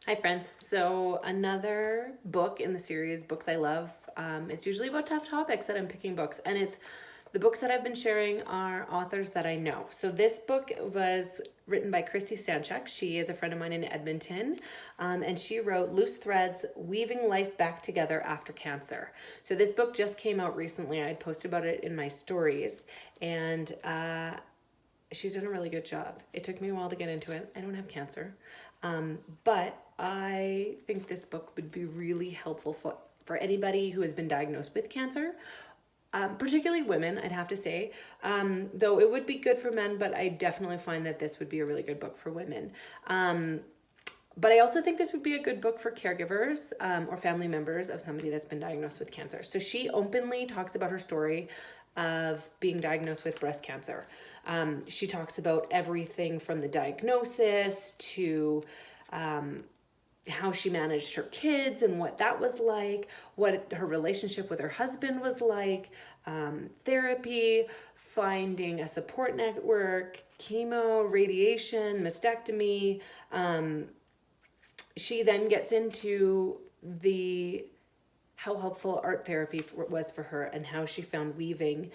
Hi friends. So another book in the series Books I Love. It's usually about tough topics that I'm picking books, and it's the books that I've been sharing are authors that I know. So this book was written by Kristi Sainchuk. She is a friend of mine in Edmonton, and she wrote Loose Threads, Weaving Life Back Together After Cancer. So this book just came out recently. I had posted about it in my stories, and she's done a really good job. It took me a while to get into it. I don't have cancer. But I think this book would be really helpful for anybody who has been diagnosed with cancer, particularly women, I'd have to say. Though it would be good for men, but I definitely find that this would be a really good book for women. But I also think this would be a good book for caregivers or family members of somebody that's been diagnosed with cancer. So she openly talks about her story of being diagnosed with breast cancer. She talks about everything from the diagnosis to how she managed her kids and what that was like, what her relationship with her husband was like, therapy, finding a support network, chemo, radiation, mastectomy. She then gets into how helpful art therapy was for her and how she found weaving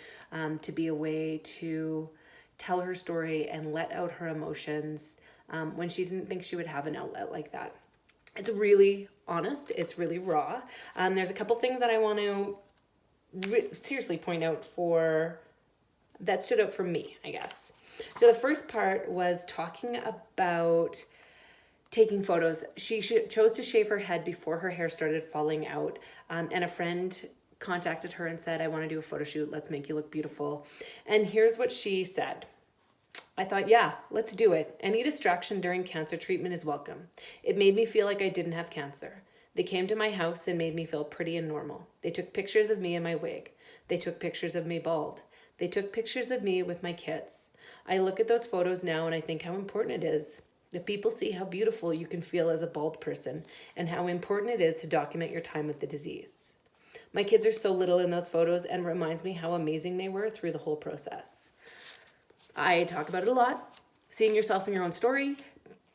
to be a way to tell her story and let out her emotions when she didn't think she would have an outlet like that. It's really honest. It's really raw. There's a couple things that I want to seriously point out that stood out for me, I guess. So the first part was talking about taking photos. She chose to shave her head before her hair started falling out. And a friend contacted her and said, I want to do a photo shoot. Let's make you look beautiful. And here's what she said. I thought, yeah, let's do it. Any distraction during cancer treatment is welcome. It made me feel like I didn't have cancer. They came to my house and made me feel pretty and normal. They took pictures of me in my wig. They took pictures of me bald. They took pictures of me with my kids. I look at those photos now and I think how important it is that people see how beautiful you can feel as a bald person and how important it is to document your time with the disease. My kids are so little in those photos and reminds me how amazing they were through the whole process. I talk about it a lot, seeing yourself in your own story,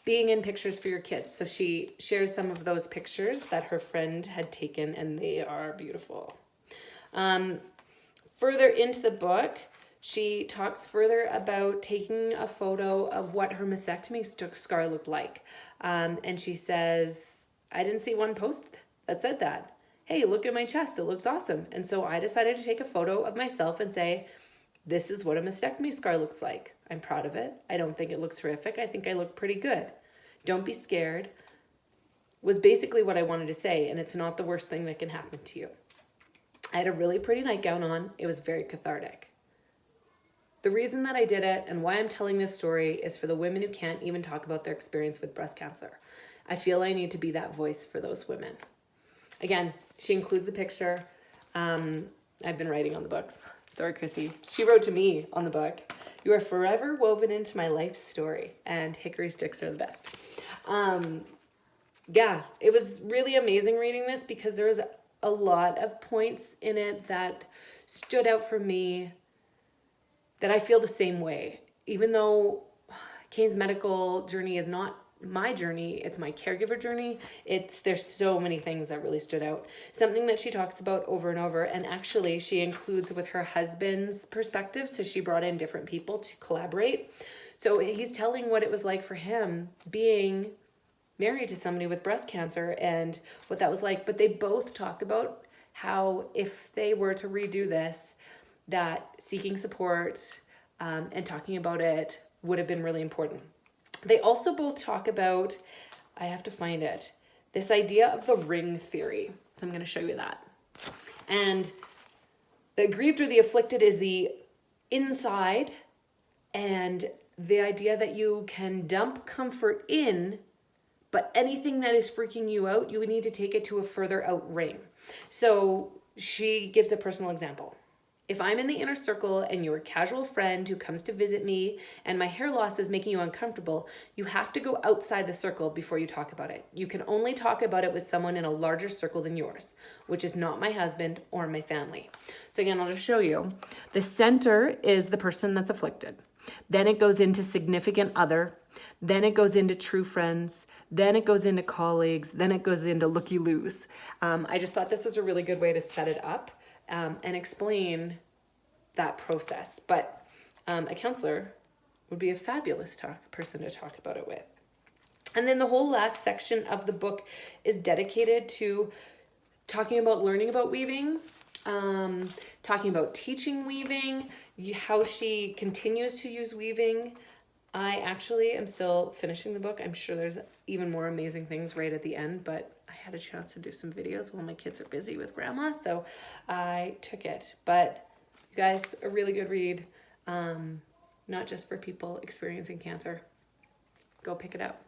being in pictures for your kids. So she shares some of those pictures that her friend had taken, and they are beautiful. Further into the book, she talks further about taking a photo of what her mastectomy scar looked like. And she says, I didn't see one post that said that. Hey, look at my chest. It looks awesome. And so I decided to take a photo of myself and say, this is what a mastectomy scar looks like. I'm proud of it. I don't think it looks horrific. I think I look pretty good. Don't be scared, was basically what I wanted to say, and it's not the worst thing that can happen to you. I had a really pretty nightgown on. It was very cathartic. The reason that I did it and why I'm telling this story is for the women who can't even talk about their experience with breast cancer. I feel I need to be that voice for those women. Again, she includes the picture. I've been writing on the books. Sorry, Kristi. She wrote to me on the book. You are forever woven into my life story, and hickory sticks are the best. Yeah, it was really amazing reading this because there was a lot of points in it that stood out for me that I feel the same way. Even though Kane's medical journey is not my journey, it's my caregiver journey. There's so many things that really stood out. Something that she talks about over and over, and actually she includes with her husband's perspective, so she brought in different people to collaborate. So he's telling what it was like for him being married to somebody with breast cancer and what that was like. But they both talk about how if they were to redo this, that seeking support and talking about it would have been really important. They also both talk about, I have to find it, this idea of the ring theory. So I'm going to show you that. And the aggrieved or the afflicted is the inside, and the idea that you can dump comfort in, but anything that is freaking you out, you would need to take it to a further out ring. So she gives a personal example. If I'm in the inner circle and you're a casual friend who comes to visit me and my hair loss is making you uncomfortable, you have to go outside the circle before you talk about it. You can only talk about it with someone in a larger circle than yours, which is not my husband or my family. So again, I'll just show you. The center is the person that's afflicted. Then it goes into significant other. Then it goes into true friends. then it goes into colleagues, then it goes into looky loos. I just thought this was a really good way to set it up and explain that process. But a counselor would be a fabulous person to talk about it with. And then the whole last section of the book is dedicated to talking about learning about weaving, talking about teaching weaving, how she continues to use weaving. I actually am still finishing the book. I'm sure there's even more amazing things right at the end, but I had a chance to do some videos while my kids are busy with grandma, so I took it. But you guys, a really good read, not just for people experiencing cancer. Go pick it up.